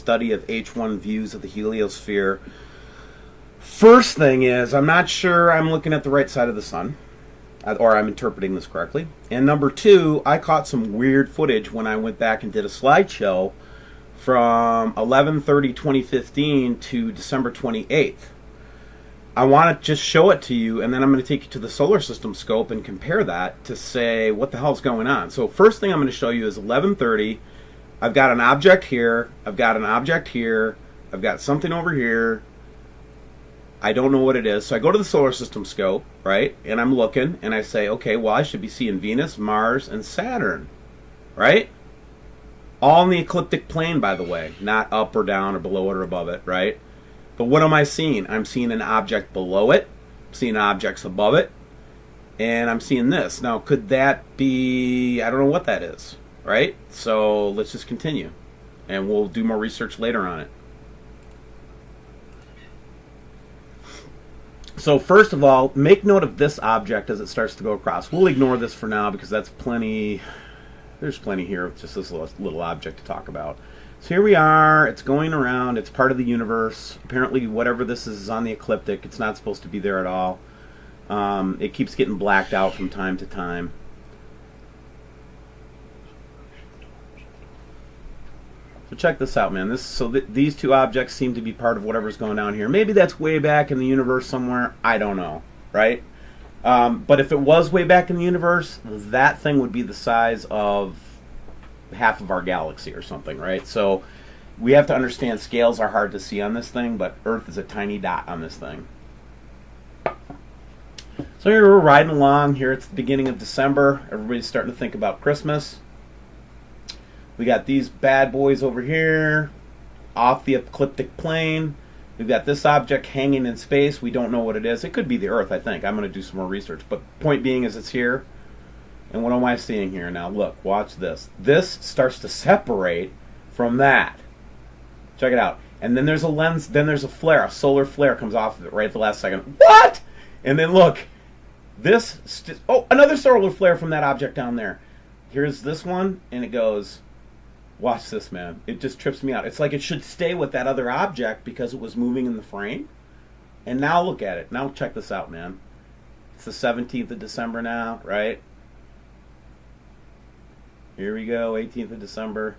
study of H1 views of the heliosphere. First thing is, I'm not sure I'm looking at the right side of the sun, or I'm interpreting this correctly. And number two, I caught some weird footage when I went back and did a slideshow from 11/30/2015 to December 28th. I want to just show it to you, and then I'm going to take you to the solar system scope and compare that to say what the hell's going on. So first thing I'm going to show you is 11:30. I've got an object here. I've got an object here. I've got something over here. I don't know what it is. So I go to the solar system scope, right? And I'm looking, and I say, okay, well, I should be seeing Venus, Mars, and Saturn, right? All in the ecliptic plane, by the way, not up or down or below it or above it, right? But what am I seeing? I'm seeing an object below it, I'm seeing objects above it, and I'm seeing this. Now, could that be, I don't know what that is, right? So let's just continue, and we'll do more research later on it. So first of all, make note of this object as it starts to go across. We'll ignore this for now because that's plenty, there's plenty here with just this little object to talk about. So here we are, it's going around, it's part of the universe. Apparently whatever this is on the ecliptic, it's not supposed to be there at all. It keeps getting blacked out from time to time. So check this out, man. These two objects seem to be part of whatever's going on here. Maybe that's way back in the universe somewhere. I don't know, right? But if it was way back in the universe, that thing would be the size of half of our galaxy or something, right? So we have to understand scales are hard to see on this thing, but Earth is a tiny dot on this thing. So here we're riding along. Here it's the beginning of December. Everybody's starting to think about Christmas. We got these bad boys over here off the ecliptic plane. We've got this object hanging in space. We don't know what it is. It could be the Earth, I think. I'm going to do some more research. But point being is it's here. And what am I seeing here? Now look, watch this. This starts to separate from that. Check it out. And then there's a lens, then there's a flare. A solar flare comes off of it right at the last second. What? And then look. Oh, another solar flare from that object down there. Here's this one, and it goes... Watch this, man. It just trips me out. It's like it should stay with that other object because it was moving in the frame. And now look at it. Now check this out, man. It's the 17th of December now, right? Here we go, 18th of December.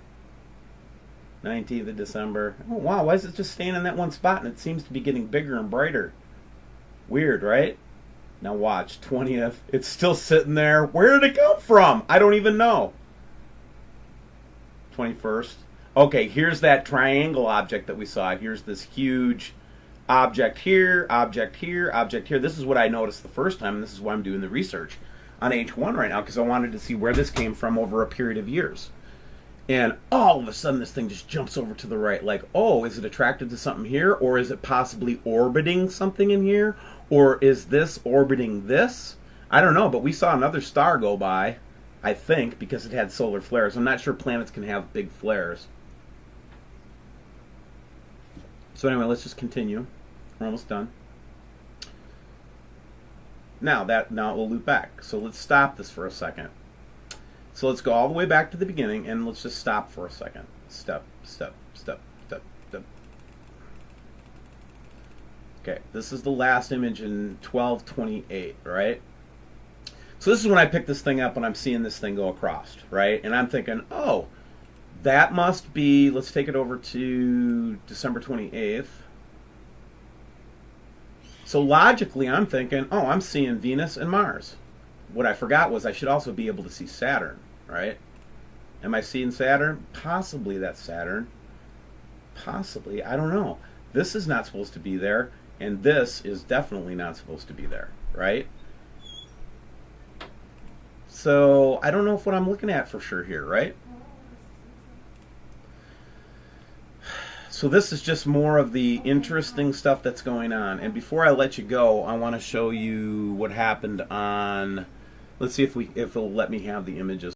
19th of December. Oh, wow, why is it just staying in that one spot? And it seems to be getting bigger and brighter. Weird, right? Now watch, 20th. It's still sitting there. Where did it come from? I don't even know. 21st. Okay, here's that triangle object that we saw. Here's this huge object here, object here, object here. This is what I noticed the first time, and this is why I'm doing the research on H1 right now, because I wanted to see where this came from over a period of years. And all of a sudden this thing just jumps over to the right, like, oh, is it attracted to something here, or is it possibly orbiting something in here, or is this orbiting this? I don't know, but we saw another star go by, I think, because it had solar flares. I'm not sure planets can have big flares. So anyway, let's just continue. We're almost done. Now it will loop back. So let's stop this for a second. So let's go all the way back to the beginning, and let's just stop for a second. Step, step, step, step, step. Okay, this is the last image in 1228, right? So this is when I pick this thing up and I'm seeing this thing go across, right? And I'm thinking, oh, that must be, let's take it over to December 28th. So logically, I'm thinking, oh, I'm seeing Venus and Mars. What I forgot was I should also be able to see Saturn, right? Am I seeing Saturn? Possibly that's Saturn. Possibly, I don't know. This is not supposed to be there, and this is definitely not supposed to be there, right? So I don't know if what I'm looking at for sure here, right? So this is just more of the interesting stuff that's going on. And before I let you go, I want to show you what happened on, let's see if it'll let me have the images.